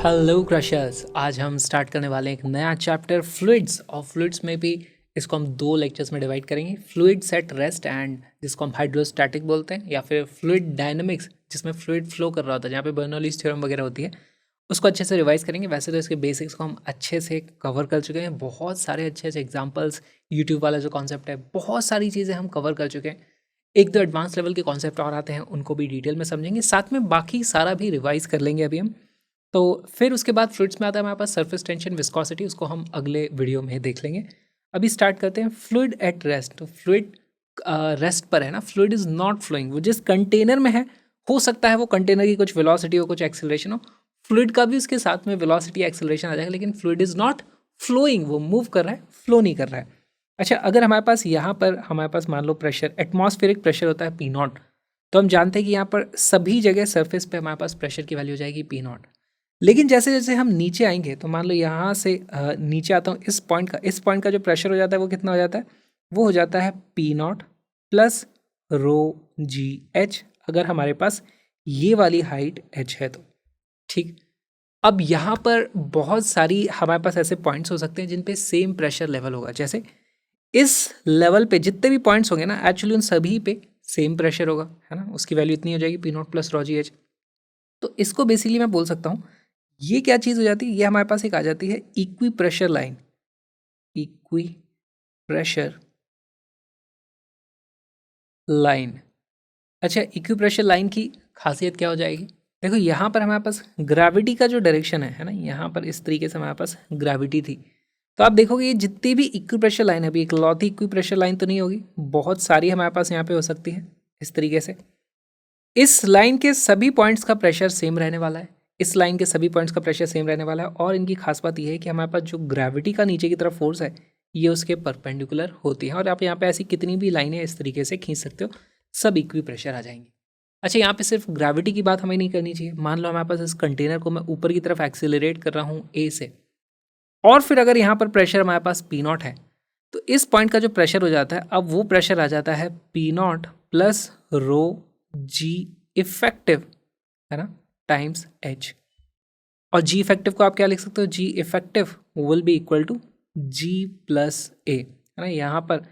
Hello crushers, आज हम start करने वाले हैं एक नया चैप्टर फ्लूइड्स। और फ्लूइड्स में भी इसको हम दो लेक्चर्स में डिवाइड करेंगे, फ्लूइड्स एट रेस्ट एंड जिसको हम हाइड्रोस्टैटिक बोलते हैं, या फिर फ्लूइड डायनामिक्स जिसमें फ्लूइड फ्लो कर रहा होता है, जहाँ पे बर्नौलीज थ्योरम वगैरह होती है, उसको अच्छे से रिवाइज करेंगे। वैसे तो इसके बेसिक्स को हम अच्छे से कवर कर चुके हैं, बहुत सारे अच्छे अच्छे एग्जाम्पल्स, यूट्यूब वाला जो कॉन्सेप्ट है, बहुत सारी चीज़ें हम कवर कर चुके हैं। एक दो एडवांस लेवल के कॉन्सेप्ट और आते हैं, उनको भी डिटेल में समझेंगे, साथ में बाकी सारा भी रिवाइज कर लेंगे अभी हम। तो फिर उसके बाद फ्लूइड्स में आता है हमारे पास सरफेस टेंशन, विस्कोसिटी, उसको हम अगले वीडियो में देख लेंगे। अभी स्टार्ट करते हैं फ्लूइड एट रेस्ट। तो फ्लूइड रेस्ट पर है ना, फ्लूइड इज नॉट फ्लोइंग, वो जिस कंटेनर में है, हो सकता है वो कंटेनर की कुछ वेलोसिटी हो, कुछ एक्सेलरेशन हो, फ्लूइड का भी उसके साथ में वेलोसिटी एक्सेलरेशन आ जाएगा, लेकिन फ्लूइड इज नॉट फ्लोइंग, वो मूव कर रहा है, फ्लो नहीं कर रहा है। अच्छा, अगर हमारे पास यहाँ पर हमारे पास मान लो प्रेशर, एटमॉस्फेरिक प्रेशर होता है P0, तो हम जानते हैं कि यहाँ पर सभी जगह सरफेस पे हमारे पास प्रेशर की वैल्यू हो जाएगी P0। लेकिन जैसे जैसे हम नीचे आएंगे, तो मान लो यहाँ से नीचे आता हूँ, इस पॉइंट का जो प्रेशर हो जाता है वो कितना हो जाता है, वो हो जाता है P0 प्लस रो जी एच, अगर हमारे पास ये वाली हाइट h है तो। ठीक, अब यहाँ पर बहुत सारी हमारे पास ऐसे पॉइंट्स हो सकते हैं जिन पे सेम प्रेशर लेवल होगा। जैसे इस लेवल पे जितने भी पॉइंट्स होंगे ना, एक्चुअली उन सभी पे सेम प्रेशर होगा, है ना, उसकी वैल्यू इतनी हो जाएगी P0 प्लस रो जी एच। तो इसको बेसिकली मैं बोल सकता हूँ, ये क्या चीज़ हो जाती है, ये हमारे पास एक आ जाती है equi pressure line. Equi pressure line. अच्छा, इक्वी प्रेशर लाइन की खासियत क्या हो जाएगी, देखो यहाँ पर हमारे पास ग्रेविटी का जो डायरेक्शन है ना, यहाँ पर इस तरीके से हमारे पास ग्रेविटी थी। तो आप देखोगे ये जितनी भी इक्वी प्रेशर लाइन है, अभी इकलौती इक्वी प्रेशर लाइन तो नहीं होगी, बहुत सारी हमारे पास यहाँ पे हो सकती है इस तरीके से। इस लाइन के सभी पॉइंट्स का प्रेशर सेम रहने वाला है, इस लाइन के सभी पॉइंट्स का प्रेशर सेम रहने वाला है, और इनकी खास बात यह है कि हमारे पास जो ग्रेविटी का नीचे की तरफ फोर्स है, ये उसके परपेंडिकुलर होती है। और आप यहाँ पे ऐसी कितनी भी लाइनें इस तरीके से खींच सकते हो, सब इक्वी प्रेशर आ जाएंगी। अच्छा, यहाँ पे सिर्फ ग्रेविटी की बात हमें नहीं करनी चाहिए। मान लो हमारे पास इस कंटेनर को मैं ऊपर की तरफ एक्सेलरेट कर रहा हूँ ए से, और फिर अगर यहाँ पर प्रेशर हमारे पास P0 है, तो इस पॉइंट का जो प्रेशर हो जाता है, अब वो प्रेशर आ जाता है P0 plus rho g effective, है ना, टाइम्स एच। और जी इफेक्टिव को आप क्या लिख सकते हो, g effective will be equal to g plus a, है ना। यहाँ पर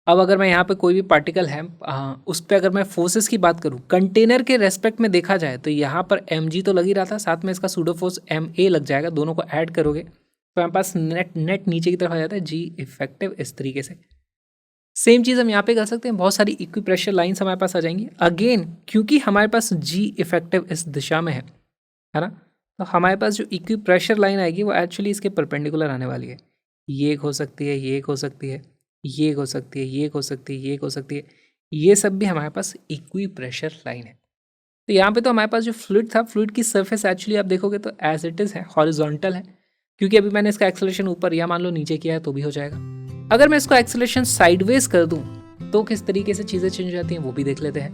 अब अगर मैं यहाँ पे कोई भी पार्टिकल है, उस पर अगर मैं फोर्सेस की बात करूँ कंटेनर के रेस्पेक्ट में देखा जाए, तो यहाँ पर एम जी तो लग ही रहा था, साथ में इसका सूडो फोर्स एम ए लग जाएगा, दोनों को ऐड करोगे तो हमारे पास नेट नेट नीचे की तरफ आ जाता है जी इफेक्टिव, इस तरीके से। सेम चीज़ हम यहाँ पे कर सकते हैं, बहुत सारी इक्वी प्रेशर लाइन्स हमारे पास आ जाएंगी। अगेन क्योंकि हमारे पास जी इफेक्टिव इस दिशा में है ना, तो हमारे पास जो इक्वी प्रेशर लाइन आएगी वो एक्चुअली इसके परपेंडिकुलर आने वाली है। ये एक हो सकती है, ये एक हो सकती है, ये एक हो सकती है, ये एक हो सकती है, ये एक हो सकती है, ये सब भी हमारे पास इक्वी प्रेशर लाइन है। तो यहाँ पे तो हमारे पास जो फ्लूइड था, फ्लूइड की सरफेस एक्चुअली आप देखोगे तो एज इट इज़ है, हॉरिजॉन्टल है, क्योंकि अभी मैंने इसका एक्सेलरेशन ऊपर या मान लो नीचे किया है तो भी हो जाएगा। अगर मैं इसको एक्सेलरेशन साइडवेज कर दूं तो किस तरीके से चीज़ें चेंज हो जाती हैं, वो भी देख लेते हैं।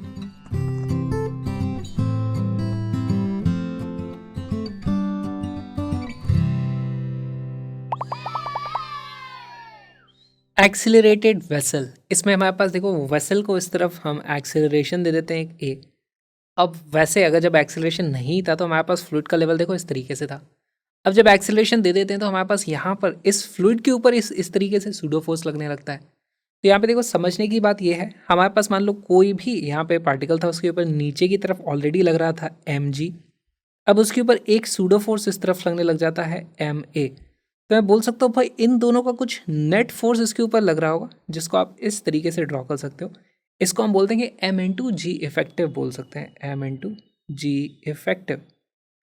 एक्सिलरेटेड वेसल, इसमें हमारे पास देखो वेसल को इस तरफ हम एक्सिलरेशन दे देते हैं एक ए। अब वैसे अगर जब एक्सिलरेशन नहीं था तो हमारे पास फ्लूइड का लेवल देखो इस तरीके से था। अब जब एक्सिलरेशन दे देते हैं तो हमारे पास यहाँ पर इस फ्लूइड के ऊपर इस तरीके से सूडो फोर्स लगने लगता है। तो यहाँ पे देखो समझने की बात यह है, हमारे पास मान लो कोई भी यहाँ पे पार्टिकल था, उसके ऊपर नीचे की तरफ ऑलरेडी लग रहा था एम जी, अब उसके ऊपर एक सूडो फोर्स इस तरफ लगने लग जाता है एम ए। तो मैं बोल सकता हूँ भाई इन दोनों का कुछ नेट फोर्स इसके ऊपर लग रहा होगा, जिसको आप इस तरीके से ड्रॉ कर सकते हो। इसको हम बोलते हैं M into g effective, बोल सकते हैं M into g effective.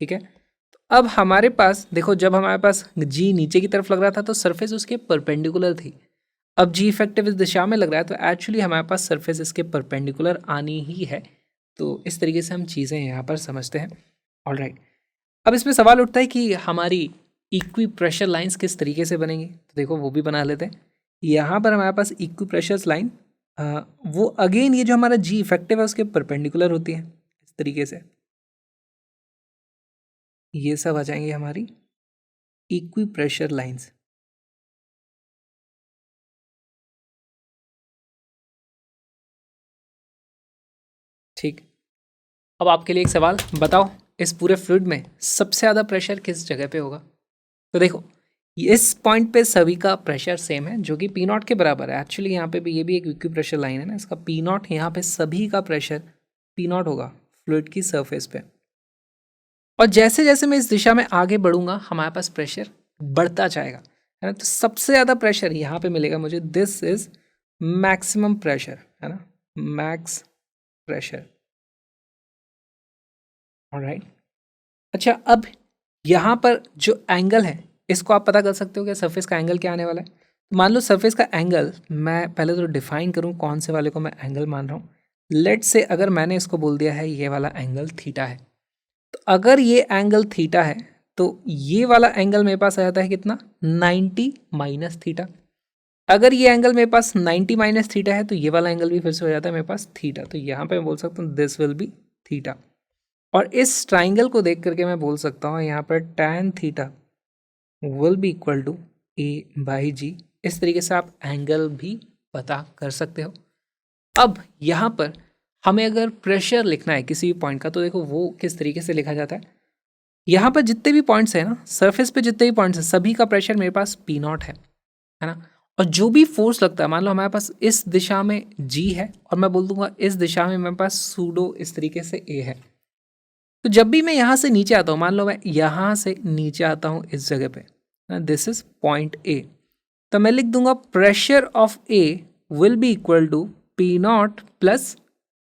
ठीक है, तो अब हमारे पास देखो जब हमारे पास जी नीचे की तरफ लग रहा था तो सरफेस उसके परपेंडिकुलर थी। अब जी इफेक्टिव इस दिशा में लग रहा है तो एक्चुअली हमारे पास सरफेस इसके परपेंडिकुलर आनी ही है। तो इस तरीके से हम चीज़ें यहाँ पर समझते हैं। ऑलराइट, अब इसमें सवाल उठता है कि हमारी इक्वी प्रेशर लाइंस किस तरीके से बनेंगी, तो देखो वो भी बना लेते हैं। यहाँ पर हमारे पास इक्वी प्रेशर लाइन, वो अगेन ये जो हमारा जी इफेक्टिव है उसके परपेंडिकुलर होती है इस तरीके से। ये सब आ जाएंगे हमारी इक्वी प्रेशर लाइंस। ठीक, अब आपके लिए एक सवाल बताओ, इस पूरे फ्लूइड में सबसे ज़्यादा प्रेशर किस जगह पे होगा? तो देखो इस पॉइंट पे सभी का प्रेशर सेम है जो कि पी नॉट के बराबर है। एक्चुअली यहाँ पे भी ये भी एक इक्विप्रेशर लाइन है ना, इसका पी नॉट यहाँ पे सभी का प्रेशर पी नॉट होगा फ्लूइड की सरफेस पे। और जैसे जैसे मैं इस दिशा में आगे बढ़ूंगा हमारे पास प्रेशर बढ़ता जाएगा, है ना। तो सबसे ज़्यादा प्रेशर यहाँ पे मिलेगा मुझे, दिस इज मैक्सिमम प्रेशर, है ना, मैक्स प्रेशर। ऑलराइट। अच्छा, अब यहाँ पर जो एंगल है इसको आप पता कर सकते हो कि सरफेस का एंगल क्या आने वाला है। मान लो सरफेस का एंगल, मैं पहले तो डिफाइन करूँ कौन से वाले को मैं एंगल मान रहा हूँ। लेट से अगर मैंने इसको बोल दिया है ये वाला एंगल थीटा है, तो अगर ये एंगल थीटा है तो ये वाला एंगल मेरे पास आ जाता है कितना, 90 माइनस थीटा। अगर ये एंगल मेरे पास 90 माइनस थीटा है तो ये वाला एंगल भी फिर से हो जाता है मेरे पास थीटा। तो यहाँ पे मैं बोल सकता हूँ दिस विल बी थीटा। और इस ट्राइंगल को देख करके मैं बोल सकता हूँ यहाँ पर tan theta will be equal to A/G। इस तरीके से आप एंगल भी पता कर सकते हो। अब यहाँ पर हमें अगर प्रेशर लिखना है किसी भी पॉइंट का, तो देखो वो किस तरीके से लिखा जाता है। यहाँ पर जितने भी पॉइंट्स हैं ना, सरफेस पे जितने भी पॉइंट्स हैं, सभी का प्रेशर मेरे पास पी नॉट है ना। और जो भी फोर्स लगता है, मान लो हमारे पास इस दिशा में जी है और मैं बोल दूंगा इस दिशा में मेरे पास सूडो इस तरीके से ए है। तो जब भी मैं यहाँ से नीचे आता हूँ, मान लो मैं यहाँ से नीचे आता हूँ इस जगह पे, दिस इज पॉइंट ए, तो मैं लिख दूंगा pressure of A will be equal to P naught plus,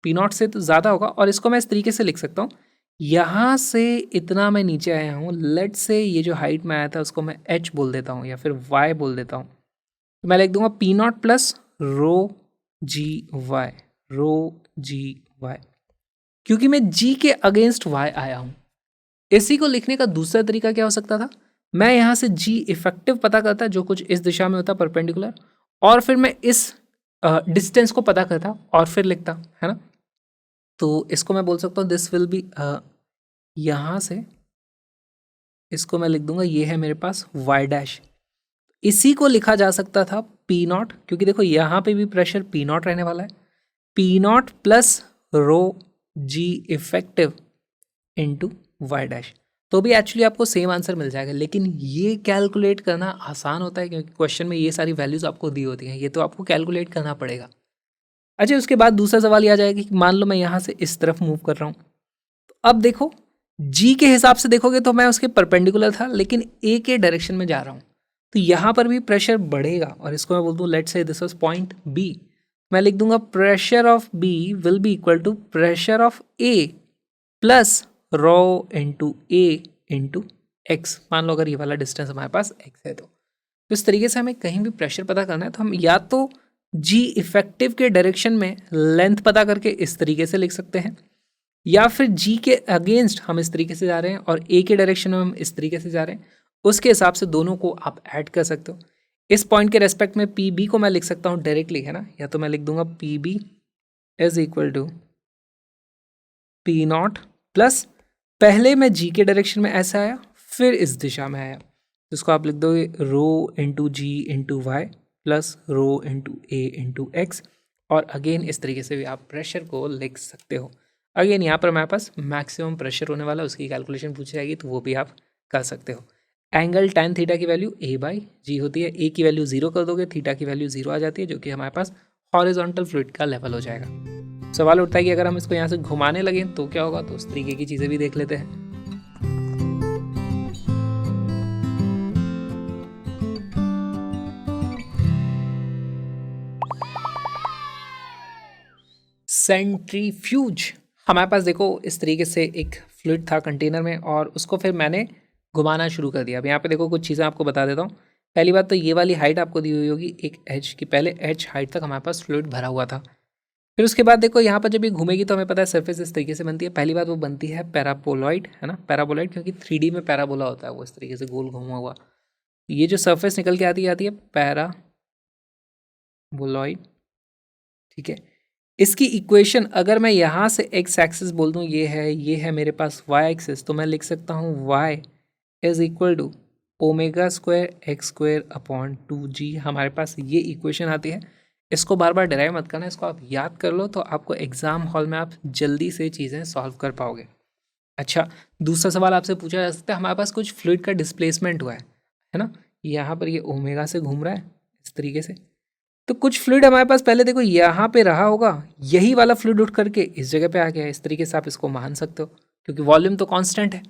P naught से तो ज़्यादा होगा, और इसको मैं इस तरीके से लिख सकता हूँ, यहाँ से इतना मैं नीचे आया हूँ, लेट से ये जो हाइट में आया था उसको मैं एच बोल देता हूँ या फिर वाई बोल देता हूँ। तो मैं लिख दूंगा P naught plus rho g y, rho g y, क्योंकि मैं जी के अगेंस्ट वाई आया हूँ। इसी को लिखने का दूसरा तरीका क्या हो सकता था, मैं यहाँ से जी इफेक्टिव पता करता जो कुछ इस दिशा में होता परपेंडिकुलर, और फिर मैं इस डिस्टेंस को पता करता और फिर लिखता, है ना। तो इसको मैं बोल सकता हूँ दिस विल बी, यहाँ से इसको मैं लिख दूंगा ये है मेरे पास वाई डैश। इसी को लिखा जा सकता था पी नॉट, क्योंकि देखो यहाँ पे भी प्रेशर पी नॉट रहने वाला है, P naught plus rho g effective into y dash. तो भी एक्चुअली आपको सेम आंसर मिल जाएगा, लेकिन ये कैलकुलेट करना आसान होता है क्योंकि क्वेश्चन में ये सारी वैल्यूज आपको दी होती हैं, ये तो आपको कैलकुलेट करना पड़ेगा। अच्छा, उसके बाद दूसरा सवाल ये आ जाएगा कि मान लो मैं यहाँ से इस तरफ मूव कर रहा हूँ, तो अब देखो जी के हिसाब से देखोगे तो मैं उसके परपेंडिकुलर था, लेकिन ए के डायरेक्शन में जा रहा हूँ, तो यहाँ पर भी प्रेशर बढ़ेगा। और इसको मैं बोल दूँ let's say this was point B, मैं लिख दूंगा pressure of B will be equal to pressure of A plus rho into A into x. मान लो अगर ये वाला डिस्टेंस हमारे पास एक्स है, तो इस तरीके से हमें कहीं भी प्रेशर पता करना है तो हम या तो जी इफेक्टिव के डायरेक्शन में लेंथ पता करके इस तरीके से लिख सकते हैं, या फिर जी के अगेंस्ट हम इस तरीके से जा रहे हैं और ए के डायरेक्शन में हम इस तरीके से जा रहे हैं, उसके हिसाब से दोनों को आप ऐड कर सकते हो। इस पॉइंट के रेस्पेक्ट में पी बी को मैं लिख सकता हूँ डायरेक्टली, है ना, या तो मैं लिख दूंगा P B is equal to P naught plus, पहले मैं जी के डायरेक्शन में ऐसा आया फिर इस दिशा में आया, जिसको आप लिख दोगे rho into g into y plus rho into ए इंटू एक्स। और अगेन इस तरीके से भी आप प्रेशर को लिख सकते हो। अगेन यहाँ पर हमारे पास मैक्सिमम प्रेशर होने वाला, उसकी कैलकुलेशन पूछी जाएगी तो वो भी आप कर सकते हो। एंगल tan थीटा की वैल्यू A/G होती है, ए की वैल्यू 0 कर दोगे थीटा की वैल्यू 0 आ जाती है, जो कि हमारे पास हॉरिजॉन्टल फ्लूइड का लेवल हो जाएगा। सवाल उठता है कि अगर हम इसको यहाँ से घुमाने लगे तो क्या होगा, तो उस तरीके की चीज़ें भी देख लेते हैं। सेंट्रीफ्यूज, हमारे पास देखो इस तरीके से एक फ्लूइड था कंटेनर में और उसको फिर मैंने घुमाना शुरू कर दिया। अब यहाँ पे देखो कुछ चीज़ें आपको बता देता हूँ। पहली बात तो ये वाली हाइट आपको दी हुई होगी एक एच की, पहले एच हाइट तक हमारे पास फ्लूइड भरा हुआ था। फिर उसके बाद देखो यहाँ पर जब ये घूमेगी तो हमें पता है सरफेस इस तरीके से बनती है। पहली बात वो बनती है पैराबोलॉइड, है ना, पैराबोलॉइड, क्योंकि 3D में पैराबोला होता है वो इस तरीके से गोल घूमा हुआ। ये जो सरफेस निकल के आती है पैराबोलॉइड, ठीक है। इसकी इक्वेशन अगर मैं यहाँ से एक्स एक्सिस बोल दूँ ये है मेरे पास वाई एक्सिस, तो मैं लिख सकता हूँ y is equal to omega square x square upon 2g। हमारे पास ये इक्वेशन आती है। इसको बार बार डिराइव मत करना, इसको आप याद कर लो तो आपको एग्जाम हॉल में आप जल्दी से चीज़ें सॉल्व कर पाओगे। अच्छा, दूसरा सवाल आपसे पूछा जा सकता है, हमारे पास कुछ फ्लूइड का डिस्प्लेसमेंट हुआ है ना? यहाँ पर ये ओमेगा से घूम रहा है इस तरीके से। तो कुछ फ्लूइड हमारे पास पहले देखो यहाँ पे रहा होगा, यही वाला फ्लूइड उठ करके इस जगह पे आ गया है। इस तरीके से आप इसको मान सकते हो, क्योंकि वॉल्यूम तो कांस्टेंट है।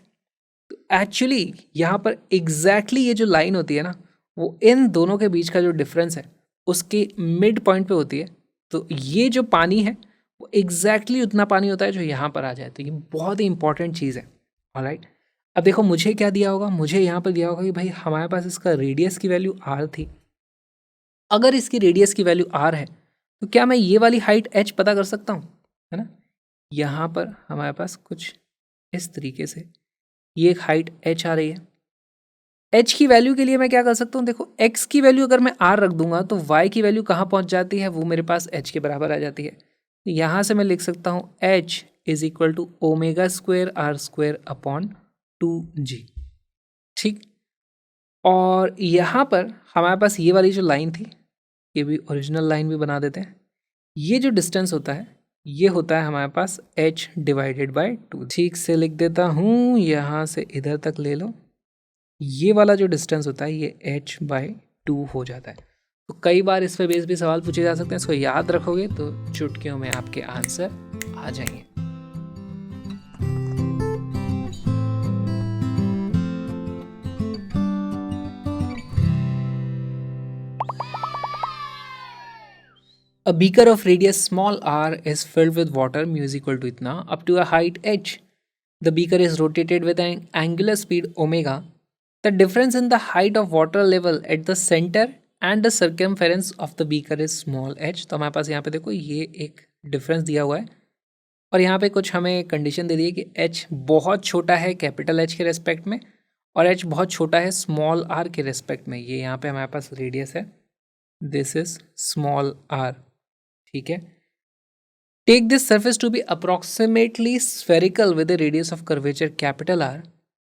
तो एक्चुअली यहाँ पर एग्जैक्टली ये जो लाइन होती है ना, वो इन दोनों के बीच का जो डिफरेंस है उसके मिड पॉइंट पे होती है। तो ये जो पानी है वो एग्जैक्टली उतना पानी होता है जो यहाँ पर आ जाए। तो ये बहुत ही इंपॉर्टेंट चीज़ है। ऑलराइट, अब देखो मुझे क्या दिया होगा, मुझे यहाँ पर दिया होगा कि भाई हमारे पास इसका रेडियस की वैल्यू आर थी। अगर इसकी रेडियस की वैल्यू आर है तो क्या मैं ये वाली हाइट एच पता कर सकता हूँ, है ना? यहाँ पर हमारे पास कुछ इस तरीके से ये एक हाइट एच आ रही है। एच की वैल्यू के लिए मैं क्या कर सकता हूँ, देखो एक्स की वैल्यू अगर मैं आर रख दूंगा तो वाई की वैल्यू कहाँ पहुँच जाती है, वो मेरे पास एच के बराबर आ जाती है। यहाँ से मैं लिख सकता हूँ h is equal to omega square r square upon 2g। ठीक, और यहाँ पर हमारे पास ये वाली जो लाइन थी, ये भी ओरिजिनल लाइन भी बना देते हैं। ये जो डिस्टेंस होता है ये होता है हमारे पास h डिवाइडेड बाय 2। ठीक से लिख देता हूँ, यहाँ से इधर तक ले लो। ये वाला जो डिस्टेंस होता है ये h/2 हो जाता है। तो कई बार इस पे बेस भी सवाल पूछे जा सकते हैं, इसको याद रखोगे तो चुटकियों में आपके आंसर आ जाएंगे। A beaker of radius small r is filled with water mu is equal to इतना up to a height h. The beaker is rotated with an angular speed omega. The difference in the height of water level at the center and the circumference of the beaker is small h. तो हमारे पास यहाँ पे देखो ये एक difference दिया हुआ है और यहाँ पे कुछ हमें कंडीशन दे दी है कि h बहुत छोटा है कैपिटल H के रेस्पेक्ट में और h बहुत छोटा है स्मॉल r के रेस्पेक्ट में। ये यहाँ पे हमारे पास रेडियस है, दिस इज स्मॉल r। ठीक है, take this surface to be approximately spherical with the radius of curvature capital R.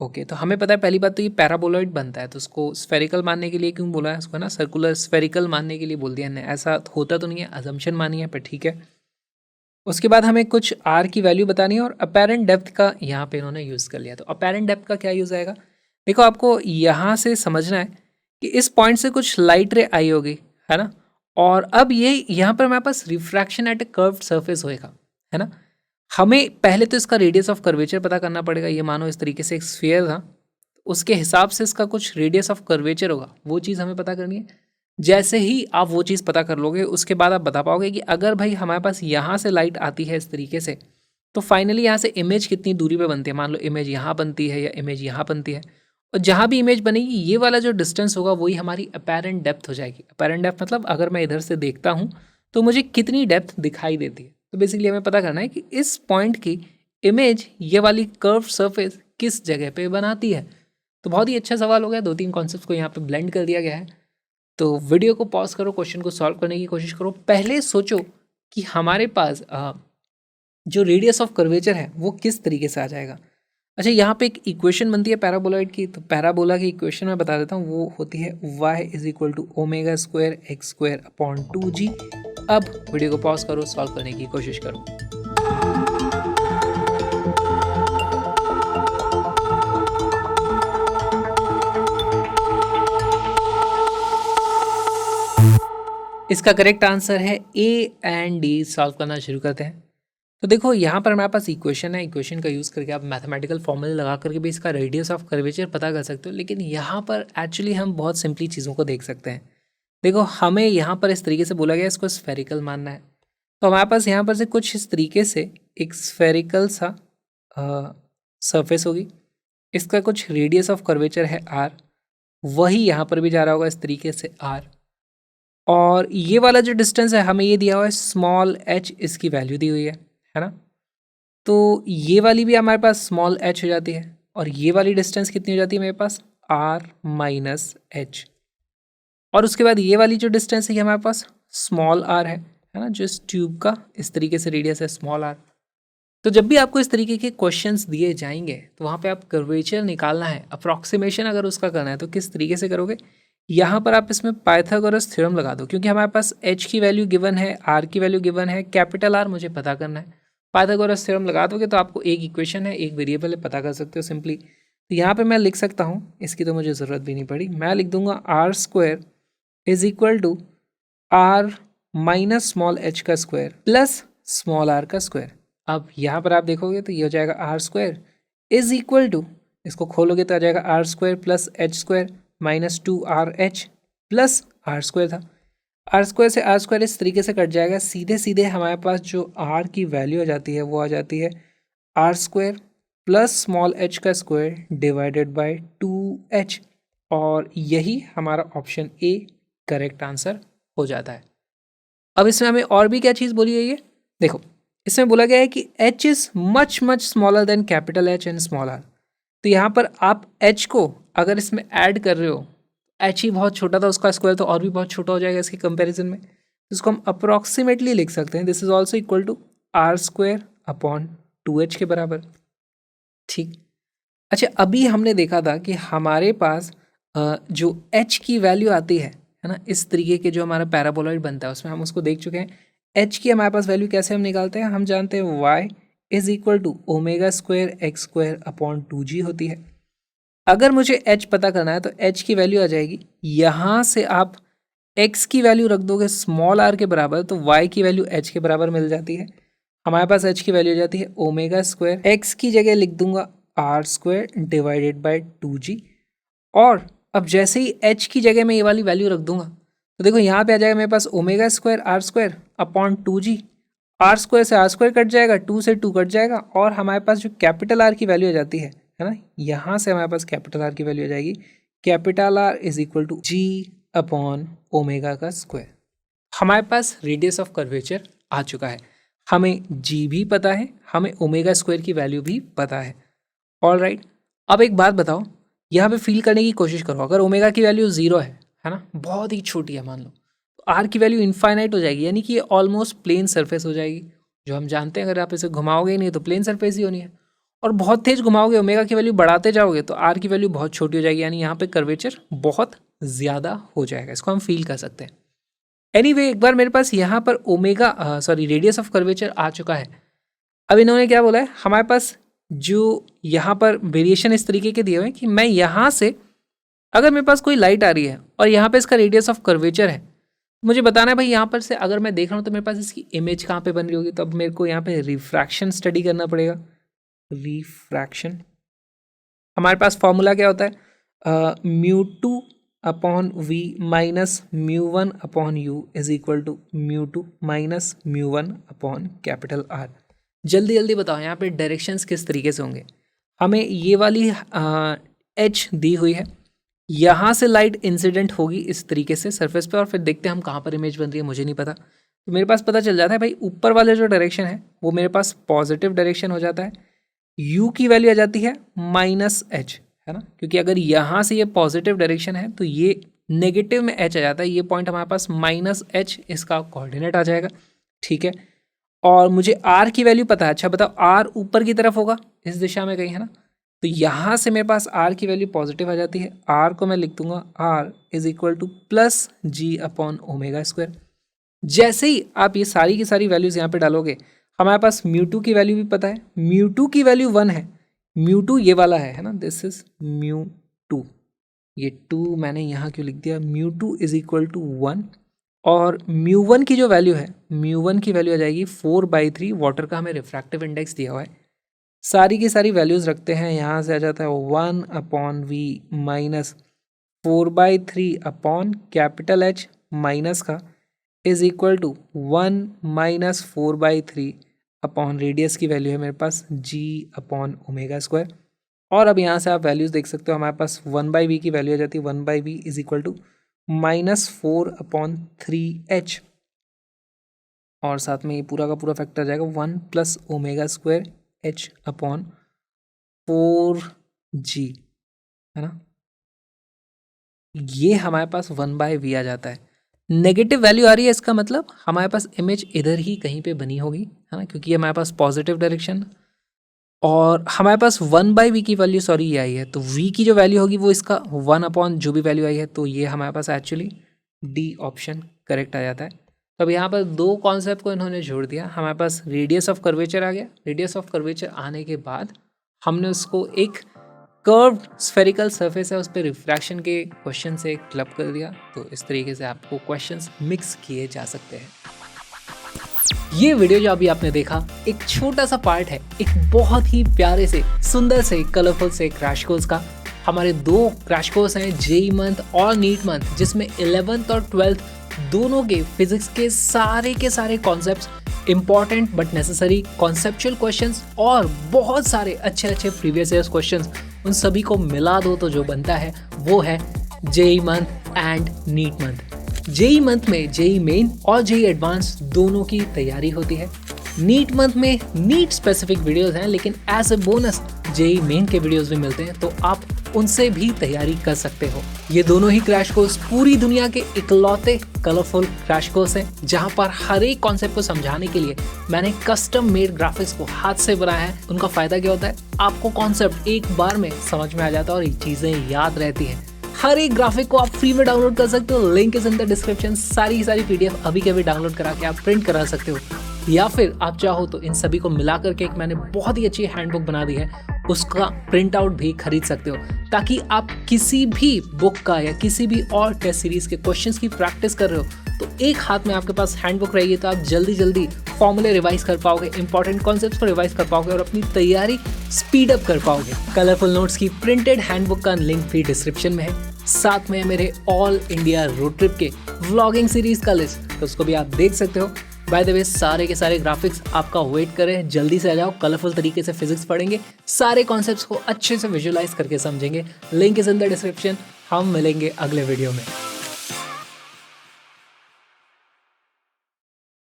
Okay, तो हमें पता है पहली बात तो ये पैराबोलॉइड बनता है, तो उसको स्फेरिकल मानने के लिए क्यों बोला है उसको, ना सर्कुलर स्फेरिकल मानने के लिए बोल दिया है। ऐसा होता तो नहीं है, अजम्पशन मानी है, पर ठीक है। उसके बाद हमें कुछ आर की वैल्यू बतानी है और अपेरेंट डेप्थ का यहाँ पे इन्होंने यूज़ कर लिया। तो अपेरेंट डेप्थ का क्या यूज़ आएगा, देखो आपको यहाँ से समझना है कि इस पॉइंट से कुछ लाइट रे आई होगी, है ना? और अब ये यहाँ पर हमारे पास refraction at a curved surface होएगा, है ना? हमें पहले तो इसका रेडियस ऑफ कर्वेचर पता करना पड़ेगा। ये मानो इस तरीके से एक स्फीयर था, उसके हिसाब से इसका कुछ रेडियस ऑफ कर्वेचर होगा, वो चीज़ हमें पता करनी है। जैसे ही आप वो चीज़ पता कर लोगे उसके बाद आप बता पाओगे कि अगर भाई हमारे पास यहाँ से लाइट आती है इस तरीके से, तो फाइनली यहाँ से इमेज कितनी दूरी पे बनती है। मान लो इमेज यहाँ बनती है या इमेज यहाँ बनती है, और जहाँ भी इमेज बनेगी ये वाला जो डिस्टेंस होगा वही हमारी अपेरेंट डेप्थ हो जाएगी। अपेरेंट डेप्थ मतलब अगर मैं इधर से देखता हूँ तो मुझे कितनी डेप्थ दिखाई देती है। तो बेसिकली हमें पता करना है कि इस पॉइंट की इमेज ये वाली कर्व सरफेस किस जगह पे बनाती है। तो बहुत ही अच्छा सवाल हो गया, 2-3 कॉन्सेप्ट को यहाँ पे ब्लेंड कर दिया गया है। तो वीडियो को पॉज करो, क्वेश्चन को सॉल्व करने की कोशिश करो। पहले सोचो कि हमारे पास जो रेडियस ऑफ कर्वेचर है वो किस तरीके से आ जाएगा। अच्छा, यहाँ पे एक इक्वेशन बनती है पैराबोलॉइड की, तो पैराबोला की इक्वेशन मैं बता देता हूँ, वो होती है y is equal to omega square x square upon 2g। अब वीडियो को पॉज करो, सॉल्व करने की कोशिश करो। इसका करेक्ट आंसर है ए एंड डी। सॉल्व करना शुरू करते हैं। तो देखो यहाँ पर हमारे पास इक्वेशन है, इक्वेशन का यूज़ करके आप मैथमेटिकल फॉर्मूले लगा करके भी इसका रेडियस ऑफ कर्वेचर पता कर सकते हो। लेकिन यहाँ पर एक्चुअली हम बहुत सिंपली चीज़ों को देख सकते हैं। देखो हमें यहाँ पर इस तरीके से बोला गया इसको स्फेरिकल मानना है, तो हमारे पास यहाँ पर से कुछ इस तरीके से एक स्फेरिकल सा सरफेस होगी, इसका कुछ रेडियस ऑफ कर्वेचर है आर, वही यहाँ पर भी जा रहा होगा इस तरीके से आर, और ये वाला जो डिस्टेंस है हमें ये दिया हुआ है स्मॉल एच, इसकी वैल्यू दी हुई है ना? तो ये वाली भी हमारे पास स्मॉल एच हो जाती है और ये वाली डिस्टेंस कितनी हो जाती है मेरे पास आर माइनस एच, और उसके बाद ये वाली जो डिस्टेंस है ये हमारे पास स्मॉल आर है ना? जो इस ट्यूब का इस तरीके से रेडियस है स्मॉल आर। तो जब भी आपको इस तरीके के क्वेश्चंस दिए जाएंगे तो वहाँ पे आप कर्वेचर निकालना है, अप्रॉक्सीमेशन अगर उसका करना है तो किस तरीके से करोगे, यहाँ पर आप इसमें पाइथागोरस थ्योरम लगा दो, क्योंकि हमारे पास h की वैल्यू गिवन है, r की वैल्यू गिवन है, कैपिटल R मुझे पता करना है पाइथागोरस थ्योरम लगा दोगे तो आपको एक इक्वेशन है, एक वेरिएबल है, पता कर सकते हो सिंपली। तो यहाँ पे मैं लिख सकता हूँ, इसकी तो मुझे ज़रूरत भी नहीं पड़ी, मैं लिख दूंगा R square is equal to R minus small h का स्क्वायर प्लस स्मॉल आर का स्क्वायर। अब यहाँ पर आप देखोगे तो ये हो जाएगा R square is equal to, इसको खोलोगे तो आ जाएगा R square plus h square minus 2RH plus r square था। आर स्क्वायर से आर स्क्वायर इस तरीके से कट जाएगा, सीधे सीधे हमारे पास जो आर की वैल्यू आ जाती है वो आ जाती है R square plus small h का स्क्वायर डिवाइडेड बाय 2H, और यही हमारा ऑप्शन ए करेक्ट आंसर हो जाता है। अब इसमें हमें और भी क्या चीज़ बोली गई है, देखो इसमें बोला गया है कि H is much much smaller than capital H and small r. तो यहाँ पर आप H को अगर इसमें ऐड कर रहे हो, H ही बहुत छोटा था, उसका स्क्वायर तो और भी बहुत छोटा हो जाएगा इसके कंपैरिजन में, तो इसको हम अप्रॉक्सीमेटली लिख सकते हैं this is also equal to r square upon 2H के बराबर। ठीक, अच्छा अभी हमने देखा था कि हमारे पास जो H की वैल्यू आती है ना, इस तरीके के जो हमारा पैराबोलॉइड बनता है उसमें हम उसको देख चुके हैं। H की हमारे पास वैल्यू कैसे हम निकालते हैं, हम जानते हैं y is equal to omega square x square upon 2g होती है। अगर मुझे H पता करना है तो H की वैल्यू आ जाएगी, यहाँ से आप x की वैल्यू रख दोगे स्मॉल r के बराबर तो y की वैल्यू H के बराबर मिल जाती है। हमारे पास H की वैल्यू आ जाती है ओमेगा स्क्वायर, x की जगह लिख दूंगा R square divided by 2g, और अब जैसे ही H की जगह मैं ये वाली वैल्यू रख दूंगा तो देखो यहाँ पे आ जाएगा मेरे पास omega square r square upon 2g, r square से आर स्क्वायर कट जाएगा, 2 से 2 कट जाएगा, और हमारे पास जो कैपिटल आर की वैल्यू आ जाती है ना, यहाँ से हमारे पास कैपिटल आर की वैल्यू आ जाएगी capital R is equal to g upon omega का स्क्वायर। हमारे पास रेडियस ऑफ कर्वेचर आ चुका है, हमें जी भी पता है, हमें ओमेगा स्क्वायर की वैल्यू भी पता है। ऑल राइट, अब एक बात बताओ, यहाँ पे फील करने की कोशिश करो, अगर ओमेगा की वैल्यू 0 है ना, बहुत ही छोटी है मान लो, तो आर की वैल्यू इनफाइनाइट हो जाएगी, यानी कि ये ऑलमोस्ट प्लेन सरफेस हो जाएगी, जो हम जानते हैं अगर आप इसे घुमाओगे ही नहीं तो प्लेन सरफेस ही होनी है, और बहुत तेज घुमाओगे ओमेगा की वैल्यू बढ़ाते जाओगे तो आर की वैल्यू बहुत छोटी हो जाएगी, यानी यहाँ पे कर्वेचर बहुत ज़्यादा हो जाएगा, इसको हम फील कर सकते हैं। एनीवे, एक बार मेरे पास यहाँ पर ओमेगा रेडियस ऑफ कर्वेचर आ चुका है। अब इन्होंने क्या बोला है, हमारे पास जो यहाँ पर वेरिएशन इस तरीके के दिए हुए हैं कि मैं यहाँ से अगर मेरे पास कोई लाइट आ रही है और यहाँ पे इसका रेडियस ऑफ कर्वेचर है, मुझे बताना है भाई यहाँ पर से अगर मैं देख रहा हूँ तो मेरे पास इसकी इमेज कहाँ पे बन रही होगी, तो अब मेरे को यहाँ पे रिफ्रैक्शन स्टडी करना पड़ेगा। रिफ्रैक्शन, हमारे पास फॉर्मूला क्या होता है, μ2 upon v minus μ1 upon u is equal to μ2 minus μ1 upon capital R। जल्दी जल्दी बताओ यहाँ पे डायरेक्शंस किस तरीके से होंगे। हमें ये वाली H दी हुई है, यहाँ से लाइट इंसिडेंट होगी इस तरीके से सरफेस पे, और फिर देखते हैं हम कहाँ पर इमेज बन रही है, मुझे नहीं पता। तो मेरे पास पता चल जाता है भाई ऊपर वाले जो डायरेक्शन है वो मेरे पास पॉजिटिव डायरेक्शन हो जाता है, u की वैल्यू आ जाती है -h, है ना, क्योंकि अगर यहाँ से ये पॉजिटिव डायरेक्शन है तो ये नेगेटिव में h आ जाता है, ये पॉइंट हमारे पास -h इसका कोऑर्डिनेट आ जाएगा। ठीक है, और मुझे r की वैल्यू पता है, अच्छा बताओ r ऊपर की तरफ होगा इस दिशा में कहीं, है ना, तो यहाँ से मेरे पास r की वैल्यू पॉजिटिव आ जाती है, r को मैं लिख दूंगा r is equal to plus g upon omega square. जैसे ही आप ये सारी की सारी वैल्यूज़ यहाँ पे डालोगे, हमारे पास μ2 की वैल्यू भी पता है, μ2 की वैल्यू 1 है, μ2 ये वाला है ना, दिस इज μ2, ये 2 मैंने यहाँ क्यों लिख दिया, μ2 इज इक्वल टू 1, और μ1 की जो वैल्यू है, μ1 की वैल्यू आ जाएगी 4/3, वाटर का हमें रिफ्रैक्टिव इंडेक्स दिया हुआ है, सारी की सारी वैल्यूज़ रखते हैं, यहाँ से आ जाता है 1 upon v minus 4/3 upon capital H minus का is equal to 1 minus 4/3 upon radius की वैल्यू है मेरे पास g अपॉन ओमेगा स्क्वायर। और अब यहाँ से आप वैल्यूज़ देख सकते हो, हमारे पास 1/v की वैल्यू आ जाती है 1/v is equal to -4/3h, और साथ में ये पूरा का पूरा फैक्टर आ जाएगा 1 plus omega square h upon 4g, है ना, ये हमारे पास 1/v आ जाता है। नेगेटिव वैल्यू आ रही है, इसका मतलब हमारे पास इमेज इधर ही कहीं पे बनी होगी, है ना, क्योंकि हमारे पास पॉजिटिव डायरेक्शन, और हमारे पास 1/v की वैल्यू ये आई है, तो v की जो वैल्यू होगी वो इसका 1 अपॉन जो भी वैल्यू आई है, तो ये हमारे पास एक्चुअली डी ऑप्शन करेक्ट आ जाता है। तो अब यहाँ पर दो कॉन्सेप्ट को इन्होंने जोड़ दिया, हमारे पास रेडियस ऑफ कर्वेचर आ गया। रेडियस ऑफ कर्वेचर आने के बाद हमने उसको एक कर्व्ड स्फेरिकल सरफेस है उस पर रिफ्रैक्शन के क्वेश्चन से क्लब कर दिया। तो इस तरीके से आपको क्वेश्चंस मिक्स किए जा सकते हैं। ये वीडियो जो अभी आपने देखा एक छोटा सा पार्ट है एक बहुत ही प्यारे से, सुंदर से, कलरफुल से क्रैश कोर्स का। हमारे दो क्रैश कोर्स हैं, जेईई मंथ और नीट मंथ, जिसमें 11th और 12th दोनों के फिजिक्स के सारे concepts, important but necessary conceptual questions और बहुत सारे अच्छे प्रीवियस ईयर्स क्वेश्चंस, उन सभी को मिला दो तो जो बनता है वो है JEE month and NEET month. JEE month में जेईई मेन और जेईई एडवांस दोनों की तैयारी होती है। नीट मंथ में नीट स्पेसिफिक वीडियोस हैं, लेकिन as a bonus JEE Main के वीडियोस भी मिलते हैं, तो आप उनसे भी तैयारी कर सकते हो। ये दोनों ही क्रैश कोर्स पूरी दुनिया के इकलौते कलरफुल क्रैश कोर्स हैं, जहां पर हर एक कॉन्सेप्ट को समझाने के लिए मैंने कस्टम मेड ग्राफिक्स को हाथ से बनाया है। उनका फायदा क्या होता है, आपको कॉन्सेप्ट एक बार में समझ में आ जाता है और ये चीजें याद रहती हैं। हर एक ग्राफिक को आप फ्री में डाउनलोड कर सकते हो, link is in the description. सारी पीडीएफ अभी के अभी डाउनलोड करा के आप प्रिंट करा सकते हो, या फिर आप चाहो तो इन सभी को मिला करके एक मैंने बहुत ही अच्छी हैंडबुक बना दी है, उसका प्रिंट आउट भी खरीद सकते हो, ताकि आप किसी भी बुक का या किसी भी और टेस्ट सीरीज के क्वेश्चंस की प्रैक्टिस कर रहे हो तो एक हाथ में आपके पास हैंडबुक रहेगी, तो आप जल्दी फॉर्मूले रिवाइज कर पाओगे, इंपॉर्टेंट कॉन्सेप्ट्स को रिवाइज कर पाओगे और अपनी तैयारी स्पीड अप कर पाओगे। कलरफुल नोट्स की प्रिंटेड हैंडबुक का लिंक भी डिस्क्रिप्शन में है। साथ में मेरे ऑल इंडिया रोड ट्रिप के व्लॉगिंग सीरीज का लिस्ट, तो उसको भी आप देख सकते हो। बाय द वे सारे के सारे ग्राफिक्स आपका वेट करें, जल्दी से आ जाओ, कलरफुल तरीके से फिजिक्स पढ़ेंगे, सारे कॉन्सेप्ट्स को अच्छे से विजुअलाइज करके समझेंगे। Link is in the description. हम मिलेंगे अगले वीडियो में।